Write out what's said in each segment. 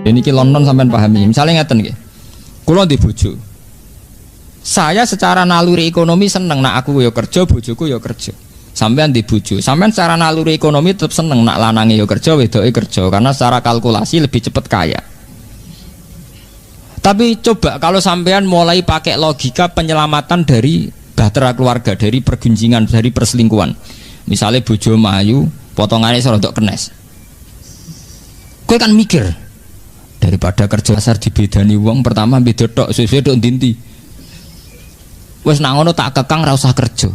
Ini ki London sampean pahami. Misalnya ngeten nggih. Kula di bojo. Saya secara naluri ekonomi seneng nak aku yo kerja, bojoku yo kerja. Sampean di bojo. Sampean secara naluri ekonomi tetap seneng nak lanange yo kerja, wedoke kerja karena secara kalkulasi lebih cepat kaya. Tapi coba kalau sampean mulai pakai logika penyelamatan dari bahtera keluarga, dari pergunjingan, dari perselingkuhan. Misalnya bojo mayu, potongannya serodok kenes. Kowe kan mikir, daripada kerja dasar dibedani wong pertama beda tok sesuai tok dinti. Wes nak ngono tak kekang ra usah kerja.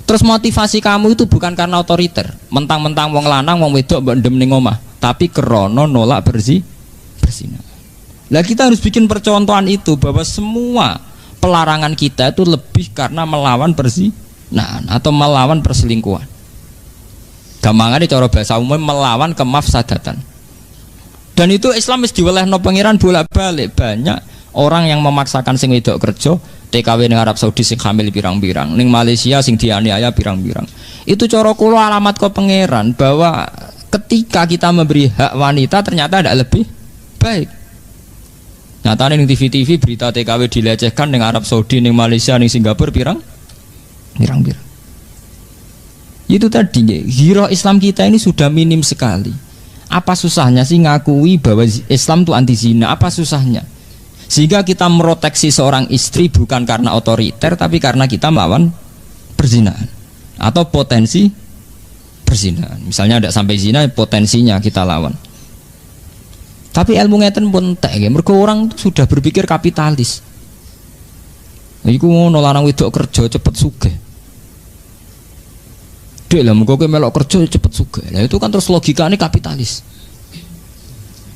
Terus motivasi kamu itu bukan karena otoriter, mentang-mentang wong lanang wong wedok mbok ndem ning omah, tapi krana nolak berzina. Lah kita harus bikin percontohan itu bahwa semua pelarangan kita itu lebih karena melawan perzinahan atau melawan perselingkuhan. Gampangane cara bahasa umum melawan kemafsadatan. Dan itu Islam wis diwelehno pangeran bolak-balik. Banyak orang yang memaksakan sing wedok kerja, TKW ning Arab Saudi sing hamil pirang-pirang, ning Malaysia sing dianiaya pirang-pirang. Itu cara kula alamat ke pangeran bahwa ketika kita memberi hak wanita ternyata tidak lebih baik. Nyatane ning TV-TV berita TKW dilecehkan ning Arab Saudi, ning Malaysia, ning Singapura pirang-pirang. Itu tadi hero Islam kita ini sudah minim sekali. Apa susahnya sih ngakui bahwa Islam itu anti zina? Apa susahnya? Sehingga kita meroteksi seorang istri bukan karena otoriter, tapi karena kita melawan perzinahan atau potensi perzinahan. Misalnya tidak sampai zina, potensinya kita lawan. Tapi ilmu ngeten pun entek nggih, mergo orang sudah berpikir kapitalis. Iku ngono lanang wedok kerja cepet sugih. Dek lah muga kowe melok kerja cepet sugih. Lah itu kan terus logikane kapitalis.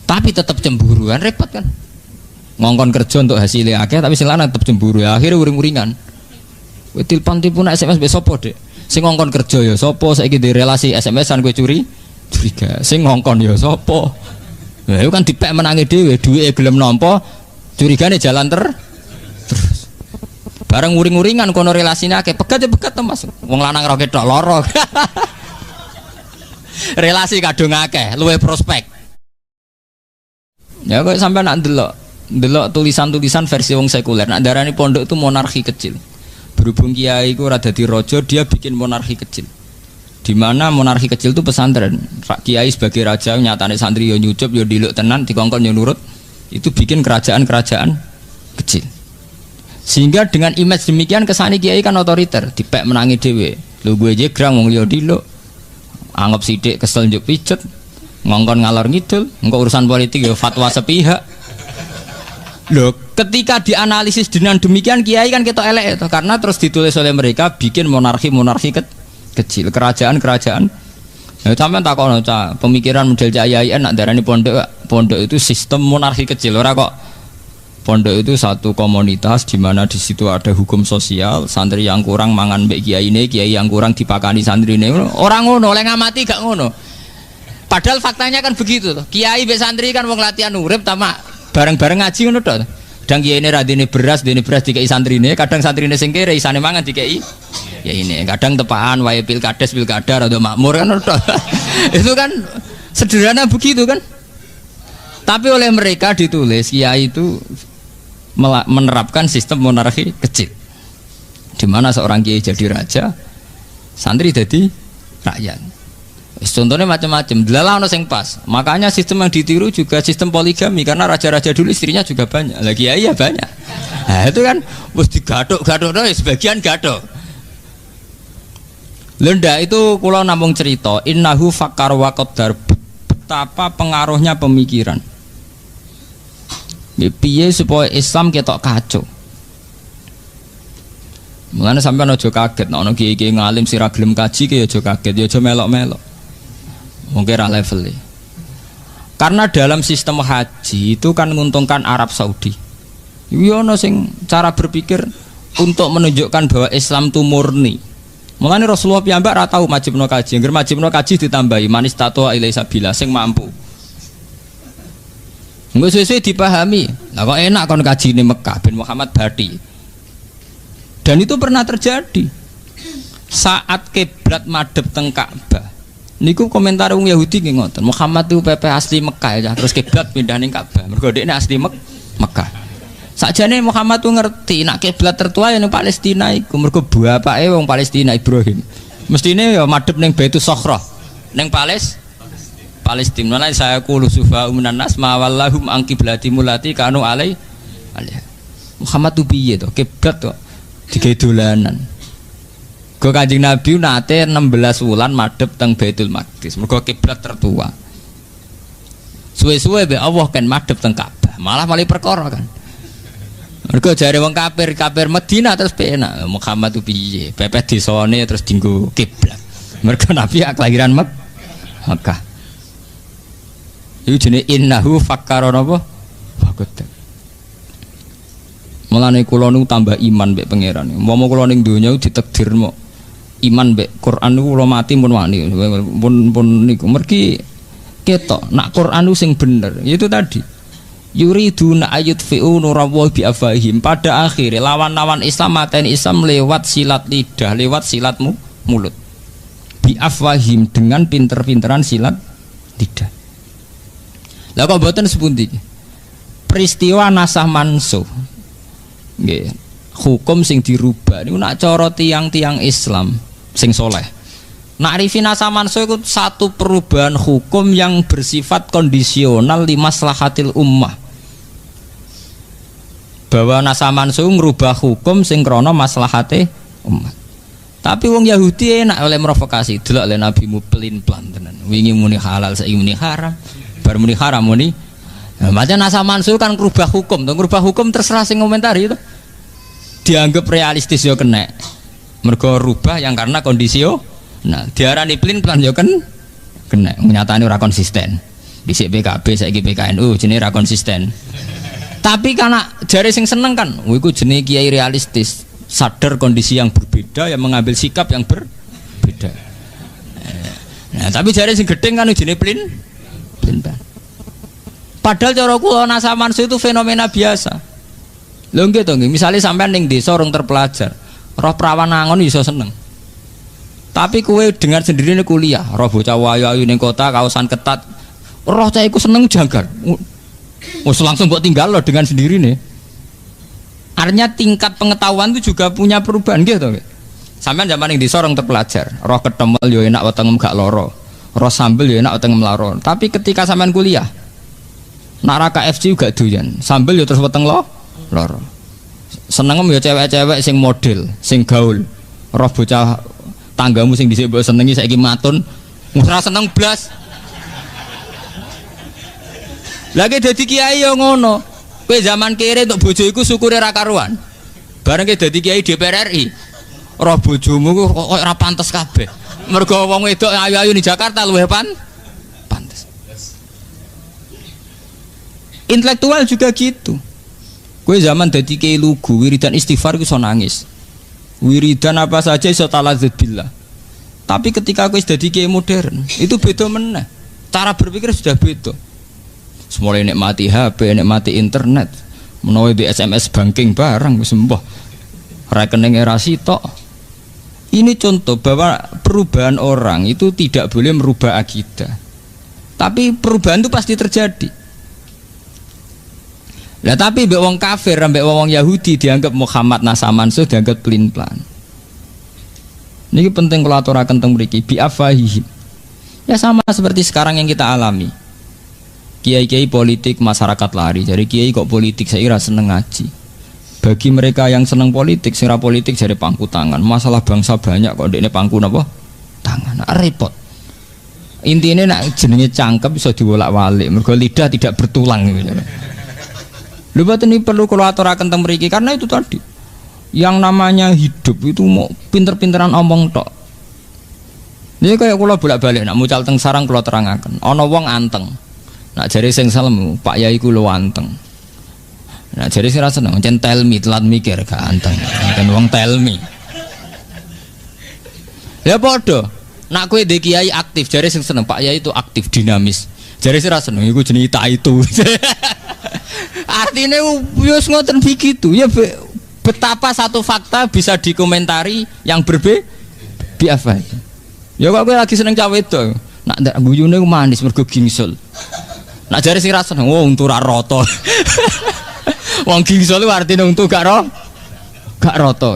Tapi tetap cemburuan repot kan. Ngongkon kerja untuk hasilnya akeh tapi sing lanang tetep cemburu ya akhirnya uring-uringan. Kowe tilpon SMS mbek sapa, Dek? Sing ngongkon kerja ya sapa? Saiki di relasi SMS-an kowe curiga. Sing ngongkon ya sapa? Ya itu kan dipek menangi dhewe, duwike gelem nampa, curigane jalan terus. Bareng uring-uringan kono relasine akeh, pegat ya pegat to Mas. Wong lanang ra ketok lara. Relasi kadung akeh, luwe prospek. Ya kok sampai nak ndelok tulisan-tulisan versi wong sekuler, nak darani pondok itu monarki kecil. Berhubung kiai iku ora dadi raja, dia bikin monarki kecil. Di mana monarki kecil itu pesantren. Kiai sebagai raja nyatane santri yo nyucup yo diluk tenan dikongkon yo nurut. Itu bikin kerajaan-kerajaan kecil. Sehingga dengan image demikian kesane kiai kan otoriter, dipek menangi dhewe. Lho gue jegrang wong liya diluk. Anggap sithik kesel njuk pijet, ngongkon ngalor ngidul, engko urusan politik yo fatwa sepihak. Loh, ketika dianalisis dengan demikian kiai kan ketok elek itu karena terus ditulis oleh mereka bikin monarki kecil, kerajaan. Ya sampean takono cah, pemikiran model Cak Yayan nak darani pondok itu sistem monarki kecil. Ora kok pondok itu satu komunitas di mana di situ ada hukum sosial, santri yang kurang mangan mbek kiai yang kurang dipakani santrine. Orang ngono, oleh ngamati gak ngono. Padahal faktanya kan begitu tuh. Kiai mbek santri kan wong latihan urip tamak bareng-bareng ngaji ngono tok. Kadang kiai ini radine beras dikei santrine, kadang santrine sing kere isane mangan dikei ya ini, kadang tepaan wae pilkada rada makmur kan tok. Itu kan sederhana begitu kan. Tapi oleh mereka ditulis kiai itu menerapkan sistem monarki kecil. Di mana seorang kiai jadi raja, santri jadi rakyat. Contohnya macam-macam, delalah ono sing pas. Makanya sistem yang ditiru juga sistem poligami karena raja-raja dulu istrinya juga banyak. Lagi ya banyak. Nah, itu kan wis digaduk-gaduk sebagian gaduk. Lenda itu kula namung cerita, innahu fakar wa qaddar, betapa pengaruhnya pemikiran. Piye supaya Islam ketok kacau. Mulane sampean aja kaget nek ana kiai-kiai ngalim sira gelem kaji ki aja kaget, ya aja melok-melok. Mungkin levelnya. Karena dalam sistem haji itu kan menguntungkan Arab Saudi. Yono sing cara berpikir untuk menunjukkan bahwa Islam itu murni. Mulane Rasulullah piyambak ora tau majibno kaji. Angger majibno kaji ditambahi manis tato ilai sabila sing mampu. Engko suwe-suwe dipahami. Lah kok enak kon kaji ning Mekah bin Muhammad Bati. Dan itu pernah terjadi. saat kiblat madhep teng Ka'bah niku komentar wong Yahudi nggih ngoten Muhammad itu pepe asli Mekah ya terus kiblat pindah ning Ka'bah mergo dekne asli Mekah sakjane Muhammad tuh ngerti nak kiblat tertua yang Palestina iku mergo bapake wong Palestina Ibrahim mestine ya madhep ning Baitus Sakhra ning Palestina. Mana saya qulu sufa minan nas ma wallahum an qiblati mulati kanu alai. Muhammad tu piye to? Kiblat to digawe dolanan. Go Kanjeng Nabi nate 16 wulan madhep teng Baitul Maqdis. Mergo kiblat tertua. Suwe-suwe be Allah kan madhep teng Ka'bah. Malah perkara kan. Mergo jare wong kafir Madinah terus penak. Muhammad tu piye? Pepet desane terus dienggo kiblat. Mergo Nabi kelahiran Mekah. Itu jenis innahu fakkaron apa? Fakut. Mulane kula niku tambah iman mbek pangeran. Umpama kula ning donya ditakdir mo iman mbek Quran niku kula mati pun wani. Pun niku mergi ketok nak Quran niku sing bener. Itu tadi. Yuriduna ayutfi'u nurallahi bi afahim. Pada akhirnya lawan-lawan Islam mateni Islam lewat silat lidah, lewat silat mulut. Bi afahim dengan pinter-pinteran silat lidah. Lah kok mboten sepundi peristiwa nasah mansuh nggih hukum sing dirubah niku nak cara tiang-tiang Islam sing soleh nak rifi nasah mansuh itu satu perubahan hukum yang bersifat kondisional li maslahatil ummah bahwa nasah mansuh ngrubah hukum sing krana maslahate umat tapi wong Yahudi enak oleh provokasi delok le nabimu pelin-pelan tenan wingi muni halal saiki muni haram baru muni haram muni macam nasah mansuh kan merubah hukum to merubah hukum terserah sing komentari itu dianggap realistis yo kena mergo rubah yang karena kondisio nah diarani pelin-pelan yo kan kena nyatane ora konsisten dhisik PKB saiki PKNU jenenge ora konsisten tapi karena jare sing seneng kan iku jenenge kiai realistis sadar kondisi yang berbeda yang mengambil sikap yang berbeda nah tapi jare sing gedeng kan jenenge pelin padahal cara kula nasah mansuh itu fenomena biasa lho nggih to nggih misale sampean ning desa orang terpelajar roh perawan angon iso seneng tapi kowe dengan sendirinya kuliah roh bocah wayu-ayu ning kota kaosan ketat roh cah iku seneng janggal wis langsung mbok tinggal loh dengan sendirinya artinya tingkat pengetahuan itu juga punya perubahan gitu nggih sampean zaman ning desa orang terpelajar roh ketemel yo enak weteng gak loro roh sambel ya enak weteng melaro tapi ketika sampean kuliah nak KFC juga doyan sambel ya terus weteng loro seneng ya cewek-cewek sing model sing gaul roh bocah tanggamu sing dhisik mbok senengi saiki matun ora seneng blas lagi dadi kiai yo ngono kowe zaman kere untuk bojo iku syukure ra karuan bareng ke dadi kiai DPR RI roh bojomu kok ora pantes kabeh mergo wong wedok ayu-ayu di Jakarta luwih pantes. Intelektual juga gitu. Kowe zaman dadi kiai lugu wiridan istighfar iku iso nangis. Wiridan apa saja iso taladzud billah. Tapi ketika kowe dadi kiai modern, itu beda meneh. Cara berpikir sudah beda. Semulai nikmati HP, nikmati internet, menawa di SMS banking barang wis mbah. Rekening era sitok. Ini contoh bahwa perubahan orang itu tidak boleh merubah akidah. Tapi perubahan itu pasti terjadi. Lah tapi mbek wong kafir, mbek wong Yahudi dianggap Muhammad nasah mansuh dianggap pelin-pelan. Niki penting kula aturaken teng mriki bi afahihim. Ya sama seperti sekarang yang kita alami. Kiai-kiai politik masyarakat lari. Jadi kiai kok politik saya kira seneng ngaji. Bagi mereka yang senang politik, sira politik jadi pangku tangan. Masalah bangsa banyak kok ndekne pangku napa? Tangan. Nah, repot. Intinya nak jenenge cangkem bisa diwolak-walik. Mergo lidah tidak bertulang gitu. Lha boten ini perlu kula aturaken teng mriki karena itu tadi. Yang namanya hidup itu mau pinter-pinteran omong tok. Ini kayak kula bolak-balik nak mucal teng sarang kula terangaken. Ana wong anteng. Nak jare sing salem Pak Yai ku lho anteng. Nah jadi saya rasa nong tell me telat mikir gak anteng kan wong tell me ya podo nak kue de kiai aktif jadi sing seneng Pak Yai itu aktif dinamis jadi saya rasa nong iku jenenge itu artinya wis ngoten begitu ya betapa satu fakta bisa dikomentari yang berbeda Bi afwahim. Ya kok kowe lagi seneng cawe itu. Nak ndak guyune manis mergo gingsul. Nak jare sing rasane untu ra rata. Wong gingsul ku artine untu gak rata.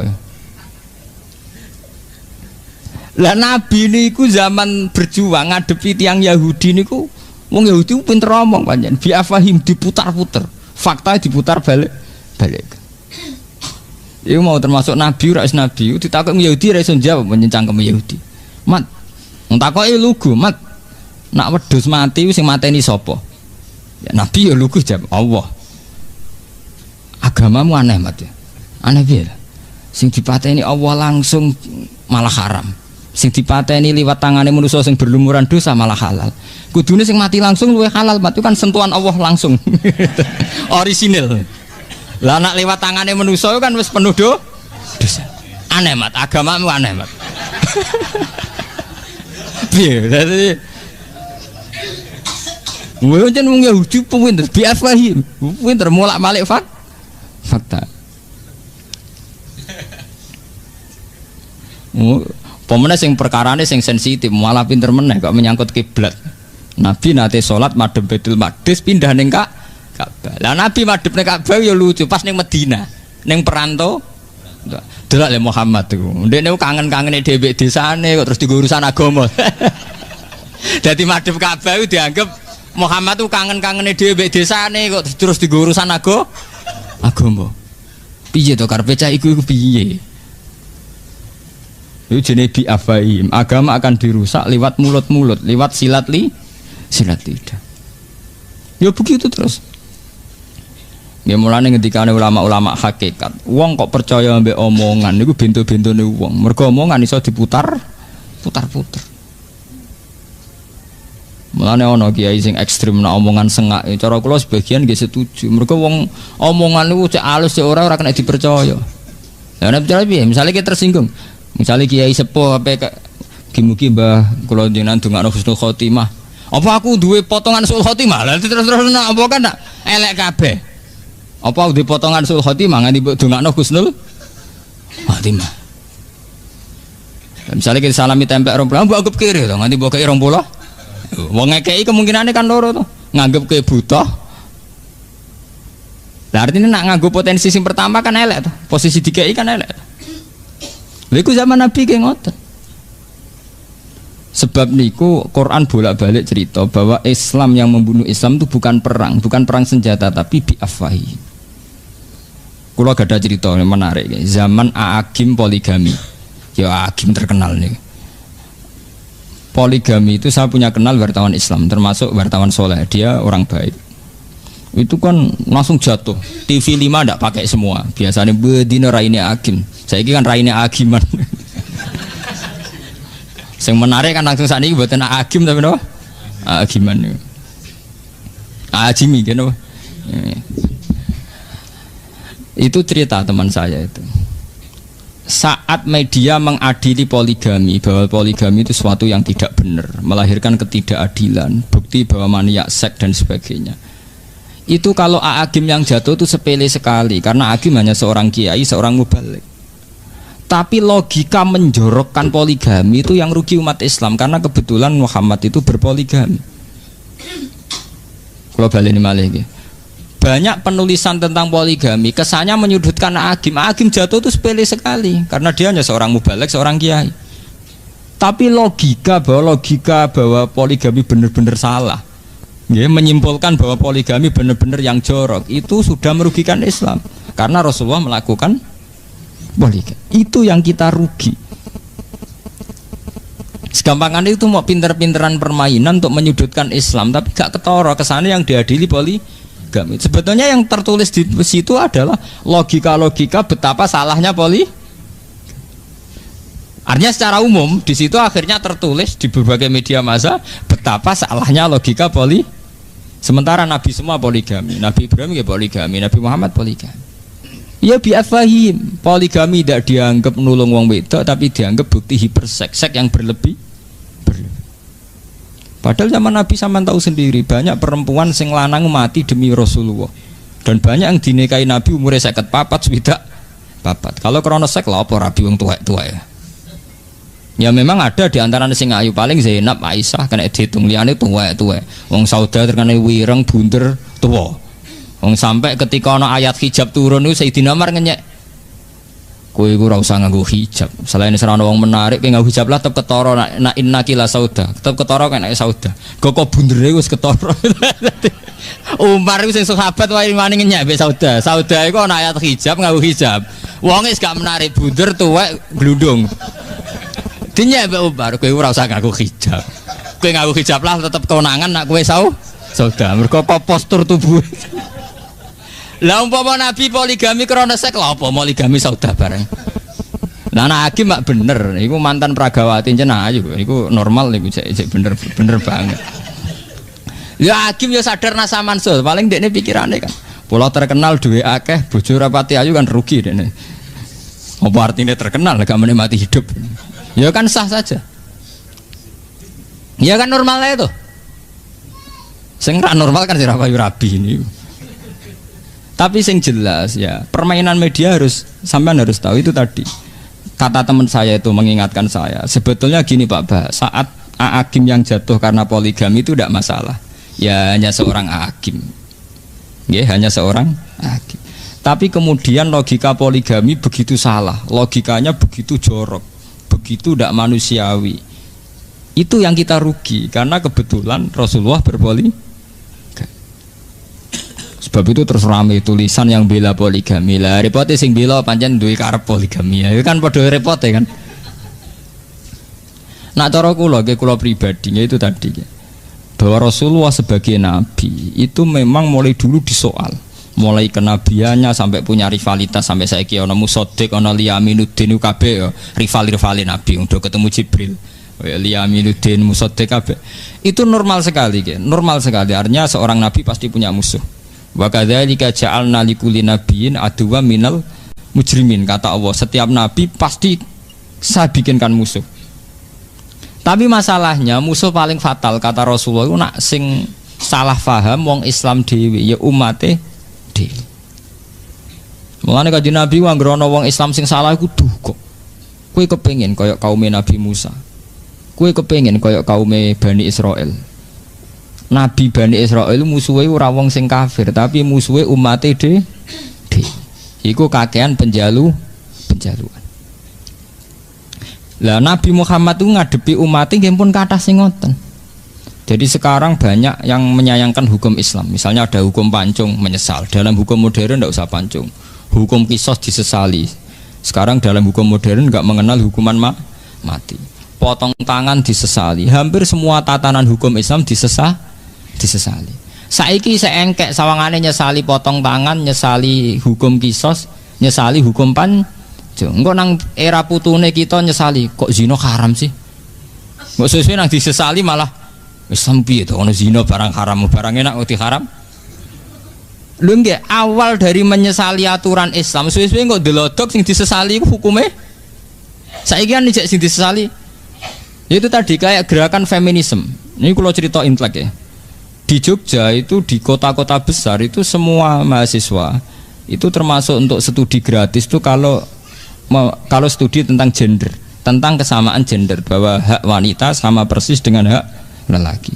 Lah Nabi niku zaman berjuang ngadepi tiang Yahudi niku wong Yahudi pinter omong pancen bi afahim diputar-putar. Fakta diputar balik. Iku mau termasuk Nabi ora is Nabi ditakok Yahudi ra iso jawab mencangkem Yahudi. Mat ngtakoki lugu, Mat. Nak wedhus mati sing mateni sapa? Ya Nabi ya lugu jawab Allah. Agamamu aneh, Mat ya. Aneh piye? Sing dipateni Allah langsung malah haram. Sing dipateni liwat tangane manusa sing berlumuran dosa malah halal. Kudune sing mati langsung luwih halal, Mat. Itu kan sentuhan Allah langsung. Orisinil. Lah nak liwat tangane manusa kan wis penuh dosa. Aneh, Mat. Agamamu aneh, Mat. Piye? Dadi Mungkin wong Yahudi pinter biafahim. Pinter molak-malik fakta. Pemene sing perkarane sing sensitif malah pinter meneh kok menyangkut kiblat. Nabi nate salat madhep Baitul Maqdis pindah ning Ka'bah. Lah Nabi madhep ning Ka'bah ya lucu pas ning Madinah, ning perantau. Delok le Muhammad iku. Ndekne kangen-kangene dhewe desane kok terus digo urusan agama. Dadi madhep Ka'bah iku dianggap Muhammad tuh kangen-kangene dhewe desane kok terus digo urusan agama. Piye to karepe cah iku piye? Itu jenis bi'afaim. Agama akan dirusak lewat mulut-mulut, lewat silat lidah. Ya begitu terus. Ya mulane ngendikane ulama-ulama hakikat, wong kok percaya mbek omongan niku bento-bentone wong. Mergo omongan iso putar. Mulane ana kiai sing ekstrem nek omongan sengak. Cara kula sebagian nggih setuju. Mergo wong omongan niku cek alus cek ora kena dipercaya. Lah nek percaya piye? Misale kita tersinggung. Misalnya kiai sepuh apa mugi Mbah kula jenengan ndongakno husnul khotimah. Apa aku duwe potongan husnul khotimah? Lah terus apa kan nak elek kabeh. Apa duwe potongan husnul khotimah nganti mbok ndongakno husnul khotimah. Misalnya kita salami tempel 20, mbok anggap kiri to nganti mbok kei 20. Wong ngekeki kemungkinane kan loro to. Nganggep ke buta. Lah artinya nak nganggo potensi sing pertama kan elek to. Posisi dikei kan elek. Iku zaman Nabi kayak ngoten. Sebab niku Quran bolak-balik cerita bahwa Islam yang membunuh Islam itu bukan perang senjata tapi bi'afwahi. Kula gada cerita yang menarik. Zaman A'agim poligami. Ya A'agim terkenal nih. Poligami itu saya punya kenal wartawan Islam, termasuk wartawan soleh. Dia orang baik. Itu kan langsung jatuh. TV 5 ndak pakai semua. Biasanya bedino raine A'agim. Saya ini kan raine A'agiman. Yang menarik kan langsung saat ini buatan A'agim tapi apa? A'agiman. A'agimi kan apa? Itu cerita teman saya itu. Saat media mengadili poligami, bahwa poligami itu sesuatu yang tidak benar, melahirkan ketidakadilan, bukti bahwa maniak seks dan sebagainya. Itu kalau A'agim yang jatuh itu sepele sekali, karena A'agim hanya seorang kiai, seorang mubalik. Tapi logika menjorokkan poligami itu yang rugi umat Islam, karena kebetulan Muhammad itu berpoligami. Kalau balik ini malah ini. Banyak penulisan tentang poligami kesannya menyudutkan A'agim. A'agim jatuh itu sepele sekali karena dia hanya seorang mubalek, seorang kiai. Tapi logika bahwa poligami benar-benar salah, ya, menyimpulkan bahwa poligami benar-benar yang jorok, itu sudah merugikan Islam karena Rasulullah melakukan poligami. Itu yang kita rugi. Segampangan itu mau pinter-pinteran permainan untuk menyudutkan Islam, tapi gak ketara kesana yang diadili poligami. Sebetulnya yang tertulis di situ adalah logika-logika betapa salahnya poligami. Artinya secara umum di situ akhirnya tertulis di berbagai media massa betapa salahnya logika poligami. Sementara Nabi semua poligami, Nabi Ibrahim ya poligami, Nabi Muhammad poligami. Ya bi'afahim, poligami tidak dianggap nulung wong wedok tapi dianggap bukti hiperseks, seks yang berlebih. Padahal zaman Nabi sampean tahu sendiri banyak perempuan sing lanang mati demi Rasulullah. Dan banyak yang dinikahi Nabi umurnya 54, 54. Kalau krono seks lah apa rabi wong tuwek-tuwek ya. Ya memang ada di antara sing ayu paling Zainab, Aisyah kena dihitung liyane tuwek-tuwek. Wong Sauda terkena wireng bunder tuwa. Wong sampai ketika ana ayat hijab turun niku Sayyidina Umar ngenyek. Kowe iku ora usah nganggo hijab. Selain ora ana wong menarik kowe nganggo hijab lah tetep ketara nak innaki la Sauda. Tetep ketara kena Sauda. Kok bundere wis ketara. Umar iku sing sahabat wae wani ngenyek mbek Sauda. Sauda iku ana ayat hijab nganggo hijab. Wong wis gak menarik bunder tuwek glundung. Dinyek mbek Umar, kowe ora usah nganggo hijab. Kowe nganggo hijab lah tetep kewenangan nak kowe Sauda. Mergo postur tubuh. Lah umpama Nabi poligami krana seks lha apa poligami Sauda bareng. Lah anak hakim mak bener, iku mantan pragawati jeneng ayu, iku normal iku cek bener banget. Ya hakim ya sadar nasa mansul, paling dekne pikirane kan. Pulau terkenal duwe akeh, bojo rapati ayu kan rugi dekne. Apa artinya terkenal gak menikmati hidup? Ya kan sah saja. Ya kan normal itu. Sing ra normal kan sira payu rabi ini. Tapi sing jelas ya, permainan media sampean harus tahu itu tadi. Kata teman saya itu mengingatkan saya, sebetulnya gini Pak Bah, saat hakim yang jatuh karena poligami itu tidak masalah. Ya hanya seorang hakim. Ya, hanya seorang hakim. Tapi kemudian logika poligami begitu salah, logikanya begitu jorok, begitu tidak manusiawi. Itu yang kita rugi karena kebetulan Rasulullah berpoligami. Sebab itu terus rame tulisan yang bela poligami lah. Repotnya sing bela pancen duwe karep poligami ya. Itu kan padha repote kan. Nak cara kula pribadinya itu tadi bahwa Rasulullah sebagai nabi itu memang mulai dulu disoal. Mulai kenabiannya sampai punya rivalitas sampai saiki ana Musaddiq, ana Liyaminuddin kabeh ya rival-rivali nabi untuk ketemu Jibril. Liyaminuddin, Musaddiq kabeh. Itu normal sekali normal sekali. Artinya seorang nabi pasti punya musuh. Wa kadzalika ja'alna likulli nabiyyin aduwwan minal mujrimin, kata Allah, setiap nabi pasti saya bikinkan musuh. Tapi masalahnya musuh paling fatal kata Rasulullah itu nak sing salah faham wong Islam dhewe ya umate dhewe. Mulane kanjeng Nabi anggere ana wong Islam sing salah iku duka. Kowe kepengin kaya kaum Nabi Musa. Kowe kepengin kaya kaum Bani Israel. Nabi Bani Israel musuhe ora wong sing kafir, tapi musuhe umate dhewe. Iku kakean penjaluan. Lah Nabi Muhammad itu ngadepi umatnya nggih pun kathah sing ngoten. Jadi sekarang banyak yang menyayangkan hukum Islam. Misalnya ada hukum pancung menyesal. Dalam hukum modern tidak usah pancung. Hukum qisas disesali. Sekarang dalam hukum modern nggak mengenal hukuman mati. Potong tangan disesali. Hampir semua tatanan hukum Islam disesali. Saiki seengkek sawangane nyesali potong tangan, nyesali hukum kisos, nyesali hukum pancung. Engko nang era putune kita nyesali kok zina haram sih. Kok sesuai nang disesali malah Islam piye to ono zina barang haram, barang enak kok diharam. Lho nggih awal dari menyesali aturan Islam suwe-suwe kok delodok sing disesali hukume. Saiki kan nek sing disesali itu tadi kayak gerakan feminisme. Ini kalau cerita intelek ya. Di Jogja itu di kota-kota besar itu semua mahasiswa itu termasuk untuk studi gratis itu kalau studi tentang gender, tentang kesamaan gender bahwa hak wanita sama persis dengan hak lelaki.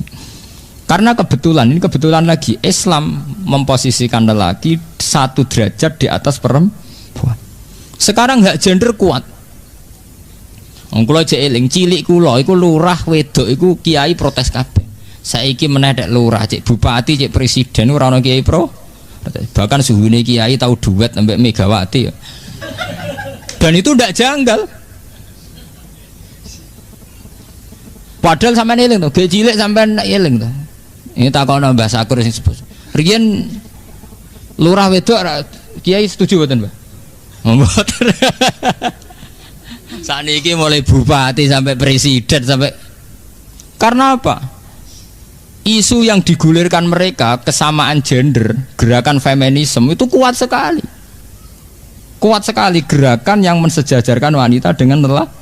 Karena kebetulan lagi Islam memposisikan lelaki 1 derajat di atas perempuan. Sekarang hak gender kuat. Kula jek eling cilik kula iku lurah wedok iku kiai protes kabeh. Saiki meneh dek lurah, cek bupati, cek presiden ora ana kiai pro. Bahkan suhune kiai tahu duet sampai Megawati. Dan itu ndak janggal. Padahal sampean eling to, ge cilik sampean eling to. Ini takono Mbah Sakur sing sebut. Riyen lurah wedok kiai setuju mboten, Mbah? Mboten. Saniki mulai bupati sampai presiden sampai karena apa? Isu yang digulirkan mereka kesamaan gender, gerakan feminisme itu kuat sekali. Kuat sekali gerakan yang mensejajarkan wanita dengan lelaki.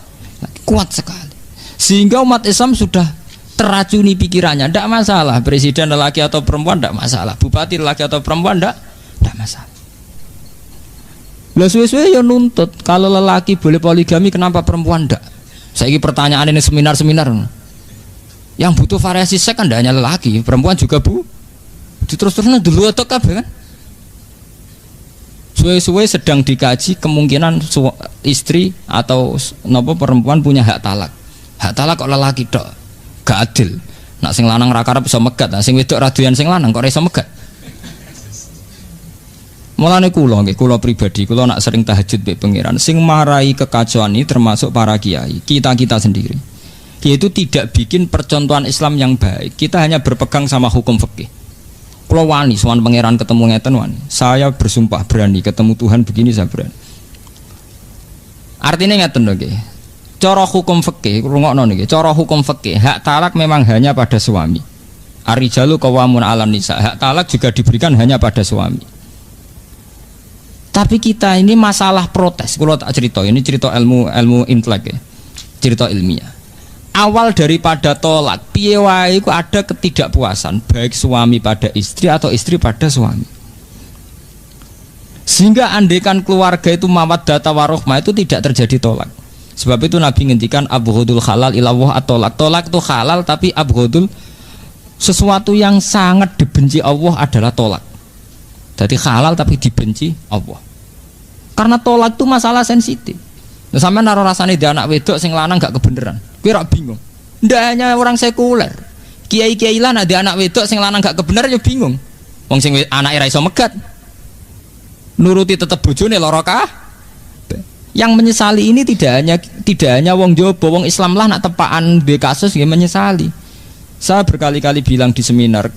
Kuat sekali. Sehingga umat Islam sudah teracuni pikirannya, tidak masalah presiden lelaki atau perempuan, tidak masalah bupati lelaki atau perempuan, tidak masalah. Lah suwe-suwe ya nuntut kalau lelaki boleh poligami kenapa perempuan tidak? Saiki pertanyaan ini seminar-seminar. Yang butuh variasi seks kan tidak hanya lelaki, perempuan juga bu. Terus-terusnya dulu atau kabeh kan? Suwe-suwe sedang dikaji kemungkinan istri atau nopo perempuan punya hak talak. Hak talak kok lelaki tok, gak adil. Nak sing lanang ra karep iso megat, nak sing wedok ra doyan sing lanang kok ora iso megat. Mulane kula pribadi, kula nak sering tahajud mbek pangeran, sing marai kekacauan ini termasuk para kiai, kita sendiri. Yaitu tidak bikin percontohan Islam yang baik. Kita hanya berpegang sama hukum fikih. Kula wani sowan pangeran ketemu ngeten wani. Saya bersumpah berani ketemu Tuhan begini saya berani. Artinya ngeten lho nggih. Cara hukum fikih, rungokno niki. Cara hukum fikih, hak talak memang hanya pada suami. Ar-rijalu qawwamun 'alan nisa. Hak talak juga diberikan hanya pada suami. Tapi kita ini masalah protes. Kalau tak cerita, ini cerita ilmu intelek ya. Cerita ilmiah. Awal daripada tolak, piye wae iku ada ketidakpuasan baik suami pada istri atau istri pada suami. Sehingga andekan keluarga itu mawaddah warahmah itu tidak terjadi tolak. Sebab itu Nabi ngendikan abghadul halal ilawah at-tolak. Tolak itu halal tapi abghadul sesuatu yang sangat dibenci Allah adalah tolak. Jadi halal tapi dibenci Allah. Karena tolak itu masalah sensitif. Nah, sampai naruh rasanya di anak wedok sing lanang gak kebenaran. Kira bingung. Ndak hanya orang sekuler. Kiai-kiai lan ada anak wedok sing lanang gak kebenaran ya bingung. Wong sing anake ra iso megat. Nuruti tetep bojone lara kabeh. Yang menyesali ini tidak hanya wong Jawa, wong Islam lah nak tepaan be kasus nggih menyesali. Saya berkali-kali bilang di seminar,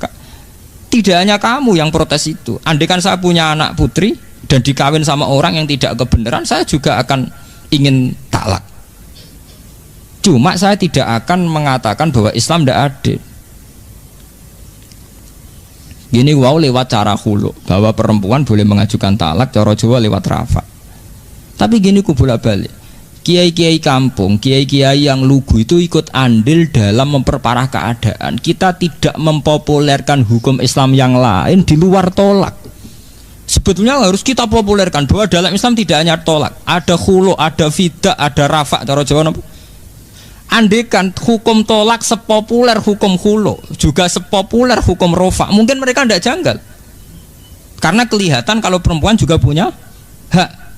tidak hanya kamu yang protes itu. Andaikan saya punya anak putri dan dikawin sama orang yang tidak kebenaran, saya juga akan ingin talak. Cuma saya tidak akan mengatakan bahwa Islam tidak adil. Gini wow lewat cara hulu bahwa perempuan boleh mengajukan talak, cara Jawa lewat rafa. Tapi gini ku bolak-balik. Kiai-kiai kampung, kiai-kiai yang lugu itu ikut andil dalam memperparah keadaan. Kita tidak mempopulerkan hukum Islam yang lain di luar tolak. Sebetulnya harus kita populerkan bahwa dalam Islam tidak hanya tolak, ada khulu, ada fidah, ada rafa. Cara Jawa napa? Andekan hukum tolak sepopuler hukum khulu, juga sepopuler hukum rafa, mungkin mereka tidak janggal. Karena kelihatan kalau perempuan juga punya hak.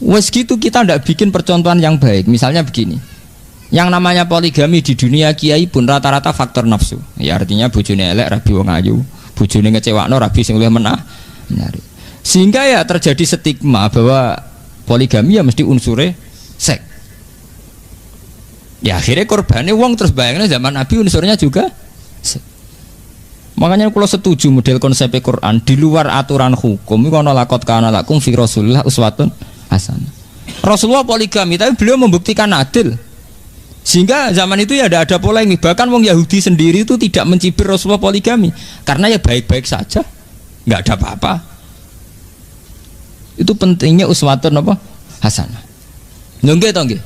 Wes gitu kita tidak bikin percontohan yang baik. Misalnya begini, yang namanya poligami di dunia kiai pun rata-rata faktor nafsu. Ya artinya bojone elek rabi wong ayu, bojone ngecewakno rabi sing luwih menah. Sehingga ya terjadi stigma bahwa poligami ya mesti unsure seks. Ya akhirnya korbannya uang, terus bayangnya zaman Nabi unsurnya juga seks. Makanya kalau setuju model konsep Quran di luar aturan hukum itu ana laqad kana lakum fi Rasulillah uswatun hasanah. Rasulullah poligami tapi beliau membuktikan adil. Sehingga zaman itu ya ada polemik. Bahkan wong Yahudi sendiri itu tidak mencibir Rasulullah poligami karena ya baik-baik saja, nggak ada apa-apa. Itu pentingnya uswatun apa? Hasanah. Nggih to nggih.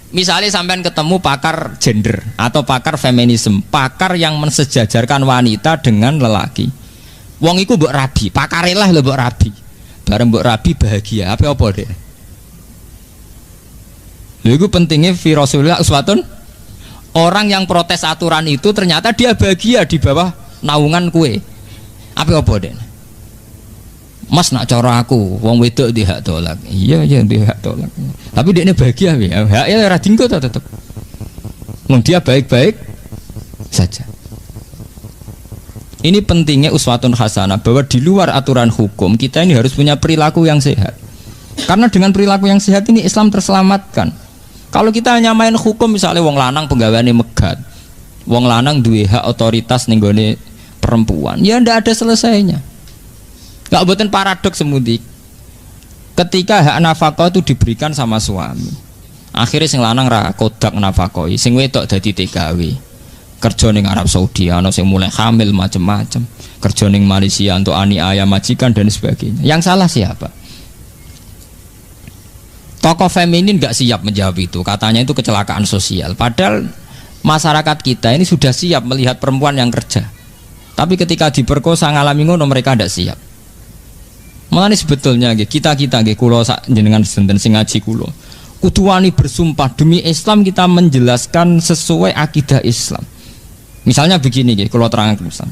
Misalnya sampean ketemu pakar gender atau pakar feminisme, pakar yang mensejajarkan wanita dengan lelaki. Wong iku mbok rabi, pakare lah lho mbok rabi. Bareng mbok rabi bahagia, apa deh? Lha iku pentingnya fi Rasulillah uswatun. Orang yang protes aturan itu ternyata dia bahagia di bawah naungan kue. Apa deh? Mas nak cara aku, wong wedok di hak tolak. Iya di hak tolak. Tapi dia ini bahagia ya. Haknya ora dinggo tetep. Wong dia baik-baik saja. Ini pentingnya uswatun hasanah bahwa di luar aturan hukum kita ini harus punya perilaku yang sehat. Karena dengan perilaku yang sehat ini Islam terselamatkan. Kalau kita hanya main hukum misalnya wong lanang penggaweane megat, wong lanang duwe hak otoritas ning gone perempuan, ya ndak ada selesainya. Gak buatin paradoks semudi. Ketika hak nafkah itu diberikan sama suami, akhirnya sing lanang ra kodak nafkahi, sing wedok dadi TKW. Kerja ning Arab Saudi, ana sing mulai hamil macam-macam. Kerja ning Malaysia untuk aniaya majikan dan sebagainya. Yang salah siapa? Tokoh feminin gak siap menjawab itu. Katanya itu kecelakaan sosial. Padahal masyarakat kita ini sudah siap melihat perempuan yang kerja. Tapi ketika diperkosa ngalami ngono mereka tidak siap. Malah ini sebetulnya kita kulo jenengan senten sing ngaji kulo. kudu wani bersumpah demi Islam kita menjelaskan sesuai akidah Islam. Misalnya begini nggih, kula terangkan Islam.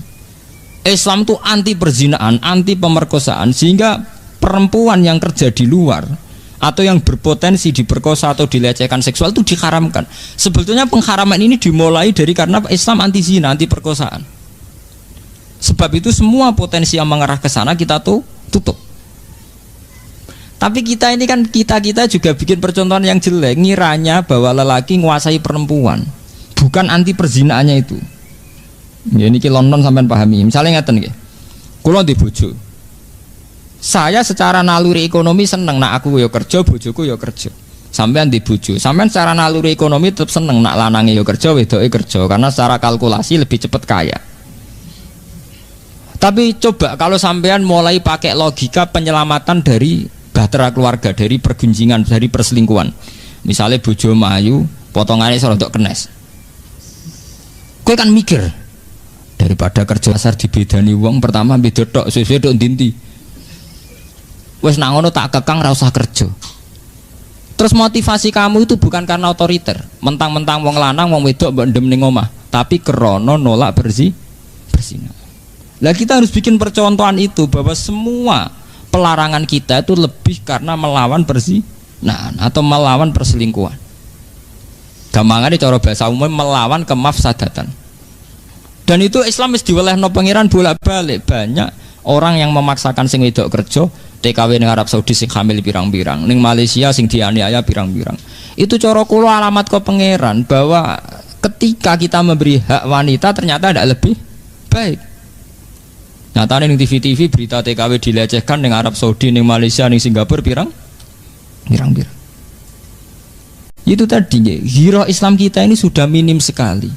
Islam itu anti perzinaan, anti pemerkosaan, sehingga perempuan yang kerja di luar atau yang berpotensi diperkosa atau dilecehkan seksual itu diharamkan. Sebetulnya pengharaman ini dimulai dari karena Islam anti zina, anti perkosaan. Sebab itu semua potensi yang mengarah ke sana kita tuh tutup. Tapi kita ini kan kita juga bikin percontohan yang jelek, ngiranya bahwa lelaki menguasai perempuan, bukan anti perzinaannya itu. Ya ini London sampean pahami. Misalnya ngeten nggih. Kula di bojo. Saya secara naluri ekonomi seneng nak aku yo kerja, bojoku yo kerja. Sampean di bojo, sampean secara naluri ekonomi tetap seneng nak lanange yo kerja, wedoke kerja karena secara kalkulasi lebih cepat kaya. Tapi coba kalau sampean mulai pakai logika penyelamatan dari bahtera keluarga, dari pergunjingan, dari perselingkuhan. Misalnya bojo mayu, potongannya serodok kenes. Kowe kan mikir, daripada kerja asar dibedani wong, pertama beda tok, suwe-suwe tok ndinti. Wes nak ngono tak kekang ra usah kerja. Terus motivasi kamu itu bukan karena otoriter, mentang-mentang wong lanang wong wedok mbok ndem ning omah, tapi krana nolak berzina. Lah kita harus bikin percontohan itu bahwa semua pelarangan kita itu lebih karena melawan perzinahan atau melawan perselingkuhan. Gampangane cara bahasa umum melawan kemafsadatan. Dan itu Islam wis diwelehno pangeran bolak-balik. Banyak orang yang memaksakan sing wedok kerja, TKW ning Arab Saudi sing hamil pirang-pirang, ning Malaysia sing dianiaya pirang-pirang. Itu cara kula alamat ke pangeran bahwa ketika kita memberi hak wanita ternyata tidak lebih baik. Nyatane ning TV-TV berita TKW dilecehkan ning Arab Saudi, ning Malaysia, ning Singapura pirang. Itu tadi hero Islam kita ini sudah minim sekali.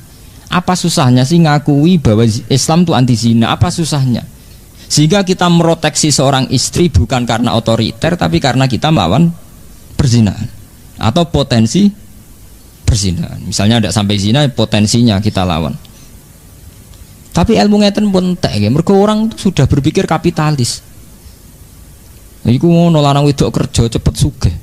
Apa susahnya sih ngakui bahwa Islam itu anti zina? Apa susahnya? Sehingga kita meroteksi seorang istri bukan karena otoriter tapi karena kita melawan perzinahan atau potensi perzinahan. Misalnya tidak sampai zina, potensinya kita lawan. Tapi ilmu ngeten pun entek nggih, mergo orang itu sudah berpikir kapitalis. Iku ngono lanang wedok kerja cepet sugih.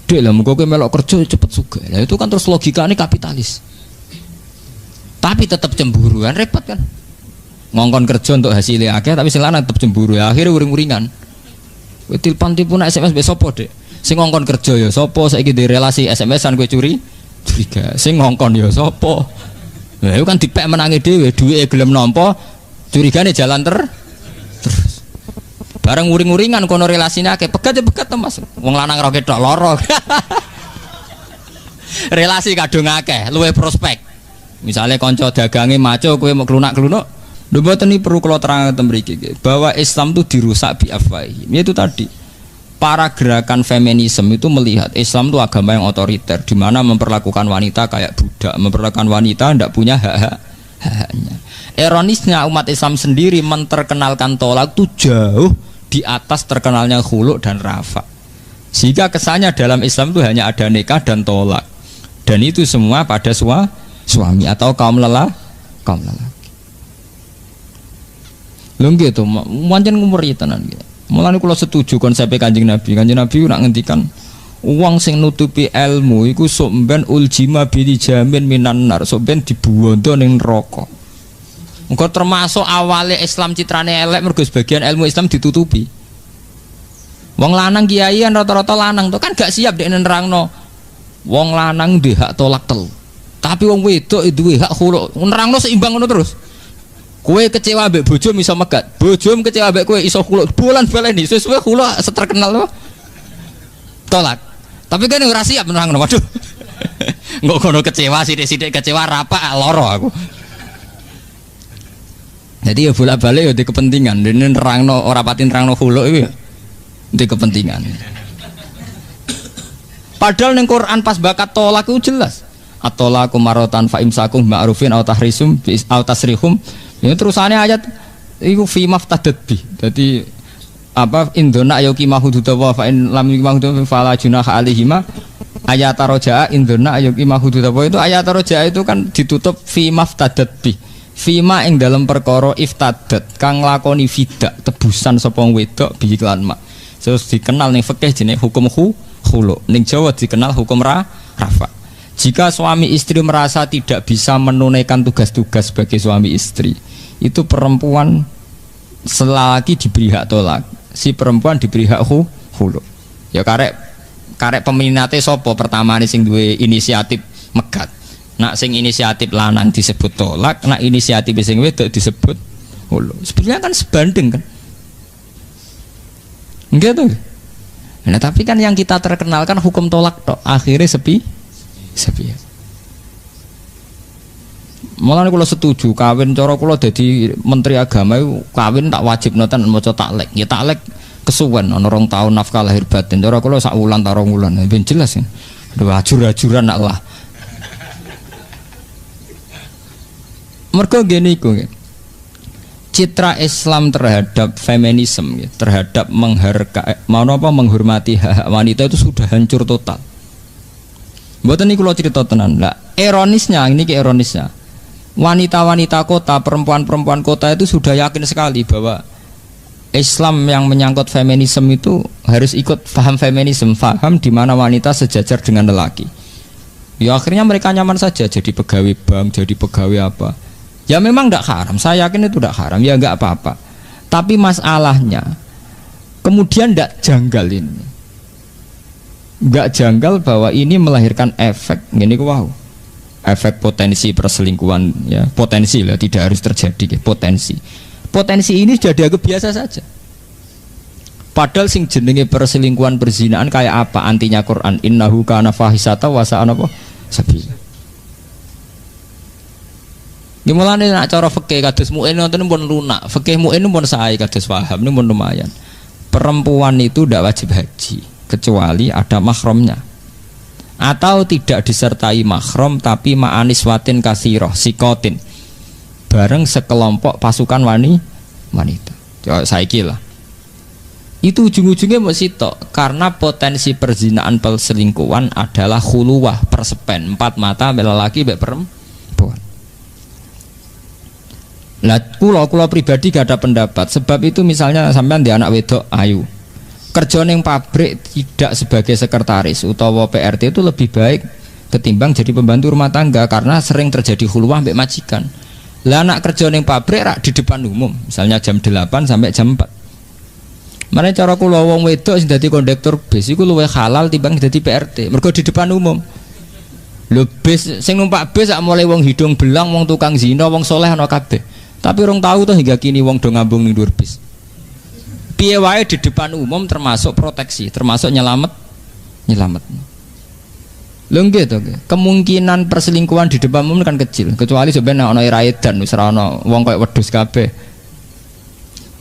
Dek lah muga kowe melok kerja cepet sugih. Lah itu kan terus logikane kapitalis. Tapi tetap cemburu kan repot kan. Ngongkon kerja untuk hasilnya akeh tapi sing lanang tetap cemburu ya akhirnya uring-uringan. Kowe tilpon SMS mbek sapa, Dek? Sing ngongkon kerja ya sapa? Saiki di relasi SMS-an kowe curiga. Sing ngongkon ya sapa? Nah, itu kan dipek menangi dhewe, duwike gelem nampa, curigane jalan terus. Bareng uring-uringan kono relasine akeh, pegat to Mas. Wong lanang ora ketok lara. Relasi kadung akeh, luwih prospek. Misale kanca dagange maco kowe mau klunak-klunuk, lho mboten iki perlu kula terangaken mriki bahwa Islam itu dirusak bi afwahi. Itu tadi. Para gerakan feminisme itu melihat Islam itu agama yang otoriter, di mana memperlakukan wanita kayak budak, memperlakukan wanita tidak punya hak-haknya. Ironisnya umat Islam sendiri menterkenalkan tolak itu jauh di atas terkenalnya khulu dan rafa. Sehingga kesannya dalam Islam itu hanya ada nikah dan tolak, dan itu semua pada suami atau kaum lelaki. Lho gitu, pancen ngumuri tenan gitu. Mulane kula setuju konsep Kanjeng Nabi. Kanjeng Nabi nak ngendikan wong sing nutupi ilmu iku sok mben uljima bi jamin minan nar, sok ben dibuwondo ning neraka. Engko termasuk awale Islam citrane elek mergo sebagian ilmu Islam ditutupi. Wong lanang kiaian rata-rata lanang tuh kan gak siap dek nerangno. Wong lanang duwe hak tolak telu. Tapi wong wedok duwe hak khulu. Nerangno seimbang ngono terus. Kowe kecewa mbek bojo iso megat. Bojomu kecewa mbek kowe iso khulu. Bulan-baleni sesuai khulu seterkenal apa? Tolak. Tapi kan ora siap nerangno. Waduh. Engko kono kecewa sithik-sithik kecewa rapak loro aku. Jadi ya bolak-balik ya di kepentingan. Dene nerangno ora pati nerangno khulu iku ya di kepentingan. Padahal ning Quran pas bakat tolak itu jelas. Atolaku marotan fa imsakum ma'rufin aw tahrisum aw tasrihum. Ya terusannya ayat iku fi maftadat bi. Jadi apa indona ayuki mahududawa fa in lam yumahudu fala junaha alaihima. Ayat roja'a indona ayuki mahududawa itu ayat roja'a itu kan ditutup fi maftadat bi. Fima ing dalam perkara iftadat kang lakoni fidak tebusan sapa wedok bi iklan mak. Terus dikenal ning fikih jenenge hukum khulu. Ning Jawa dikenal hukum rafa. Jika suami istri merasa tidak bisa menunaikan tugas-tugas sebagai suami istri, itu perempuan selagi diberi hak tolak, si perempuan diberi hak khulu. Ya karek peminate sapa pertama sing duwe inisiatif megat. Nak sing inisiatif lanang disebut tolak, nak inisiatif sing wedok disebut khulu. Sebenarnya kan sebanding kan. Enggak tuh. Nah, tapi kan yang kita terkenalkan hukum tolak tok, akhirnya sepi. Malah kalau setuju kawin cara kula dadi menteri agama itu kawin tak wajib noten maca taklek. Ya taklek kesuwen ana 2 tahun nafkah lahir batin. Cara kula sak wulan ta 2 wulan. Ben jelas ya. Aduh ajur-ajuran nak lah. Mergo ngene iku. Citra Islam terhadap feminisme, terhadap menghormati hak wanita itu sudah hancur total. Mboten niku kula cerita tenan. Lah, ironisnya ini ironisnya. Wanita-wanita kota, perempuan-perempuan kota itu sudah yakin sekali bahwa Islam yang menyangkut feminisme itu harus ikut paham feminisme, paham di mana wanita sejajar dengan lelaki. Ya akhirnya mereka nyaman saja jadi pegawai bank, jadi pegawai apa. Ya memang tidak haram, saya yakin itu tidak haram, ya enggak apa-apa. Tapi masalahnya kemudian tidak janggal ini. Enggak janggal bahwa ini melahirkan efek gini wow. Efek potensi perselingkuhan ya, potensi lah tidak harus terjadi potensi. Potensi ini sudah dianggap biasa saja. Padahal sing jenenge perselingkuhan perzinaan kayak apa antinya Quran innahu kana fahisata wa sa'ana apa sabila. Gimana nih nak cara fikih kados mu'in nonton pun lunak, fikih mu'in pun sae kados paham ini pun lumayan. Perempuan itu tidak wajib haji kecuali ada mahramnya atau tidak disertai mahram tapi ma'aniswatin kasiroh sikotin bareng sekelompok pasukan wanita. Coba saiki lah. Itu ujung-ujungnya mau sitok karena potensi perzinaan perselingkuhan adalah khuluwah persepen 4 mata lelaki mbek perempuan. Lah kula pribadi gak ada pendapat sebab itu misalnya sampean di anak wedok ayu kerja ning pabrik tidak sebagai sekretaris utawa PRT itu lebih baik ketimbang jadi pembantu rumah tangga karena sering terjadi khuluwah mbek majikan. Lah anak kerja ning pabrik rak di depan umum, misalnya jam 8 sampai jam 4. Mane cara kula wong wedok sing dadi kondektur bis iku luwih halal timbang dadi PRT, mergo di depan umum. Lho bis sing numpak bis sak mulai wong hidung belang, wong tukang zina, wong soleh ana kabeh. Tapi orang tahu tuh hingga kini wong do ngambung ning dhuwur bis. Piye wae di depan umum termasuk proteksi, termasuk nyelamet. Lho nggih to, kemungkinan perselingkuhan di depan umum kan kecil, kecuali sebenarnya ana ira edan wis ora ana wong koyo wedhus kabeh.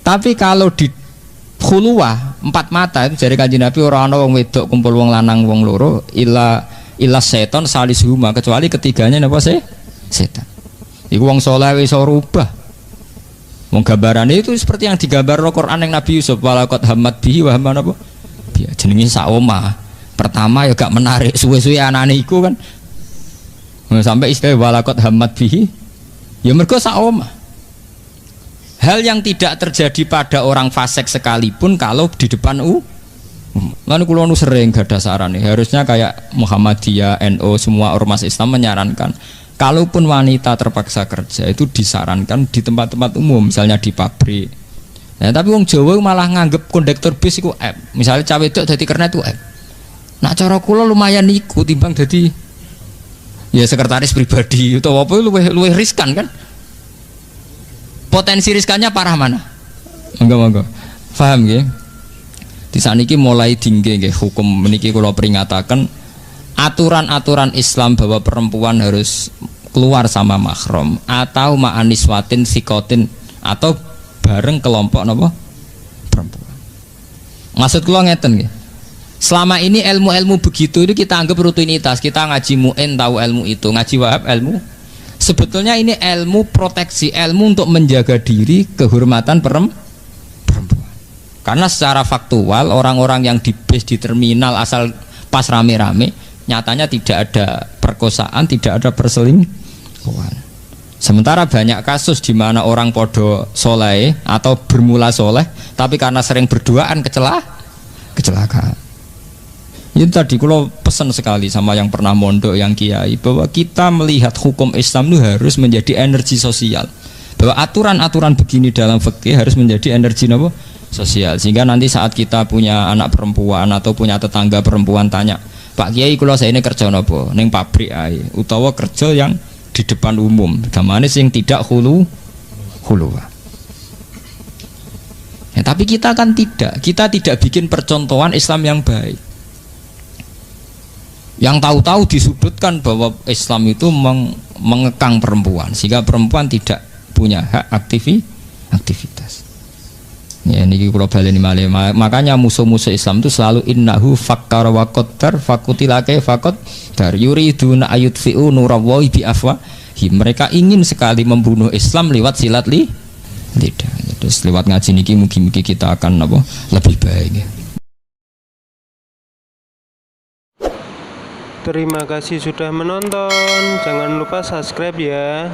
Tapi kalau di khuluwah 4 mata itu jare Kanjeng Nabi ora ana wong wedok kumpul wong lanang wong loro illa seton salisuhuma kecuali ketiganya napa setan. Iku wong saleh wis rubah. Wong gambarane itu seperti yang digambar Al-Qur'an yang Nabi Yusuf walaqad hammat bihi wa hamman apa? Biya jenenge sak omah. Pertama ya gak menarik suwe-suwe anane iku kan. Sampai istilah walaqad hammat bihi ya mergo sak omah. Hal yang tidak terjadi pada orang fasik sekalipun kalau di depan lalu kula nu sering gadah saran harusnya kayak Muhammadiyah, NU semua ormas Islam menyarankan kalaupun wanita terpaksa kerja itu disarankan di tempat-tempat umum misalnya di pabrik. Nah, tapi wong Jawa malah nganggep kondektur bis iku app. Misalnya cawe itu dadi kernet itu app. Nah cara kula lumayan iku timbang dadi ya sekretaris pribadi utawa apa luwih riskan kan. Potensi riskannya parah mana? Monggo. Paham nggih? Di saniki mulai tinggi nggih hukum meniki kula peringataken aturan-aturan Islam bahwa perempuan harus keluar sama mahram atau ma'aniswatin sikotin atau bareng kelompok napa perempuan. Maksud kula ngeten nggih. Selama ini ilmu-ilmu begitu itu kita anggap rutinitas, kita ngaji mu'in tahu ilmu itu, ngaji wahab ilmu. Sebetulnya ini ilmu proteksi, ilmu untuk menjaga diri kehormatan perempuan. Karena secara faktual orang-orang yang di bis di terminal asal pas rame-rame nyatanya tidak ada perkosaan, tidak ada perselingkuhan. Sementara banyak kasus di mana orang podo soleh atau bermula soleh, tapi karena sering berduaan kecelakaan. Itu tadi kalau pesan sekali sama yang pernah mondok, yang kiai, bahwa kita melihat hukum Islam itu harus menjadi energi sosial. Bahwa aturan-aturan begini dalam fikih harus menjadi energi apa? Sosial. Sehingga nanti saat kita punya anak perempuan atau punya tetangga perempuan tanya, Pak Kiai kalau saya ini kerja apa? Neng pabrik ae, utawa kerja yang di depan umum. Gamane sing tidak hulu. Ya, tapi kita kan tidak. Kita tidak bikin percontohan Islam yang baik. Yang tahu-tahu disudutkan bahwa Islam itu mengekang perempuan sehingga perempuan tidak punya hak aktivitas. Ya ini kalau baleni malih. Makanya musuh-musuh Islam itu selalu innahu fakkara wa qaddar fakutilake fakot dar yuriduna ayutfi'u nurallahi bi afwahihim. Mereka ingin sekali membunuh Islam lewat silat lidah. Terus lewat ngaji niki mugi-mugi kita akan lebih baik ya. Terima kasih sudah menonton. Jangan lupa subscribe ya.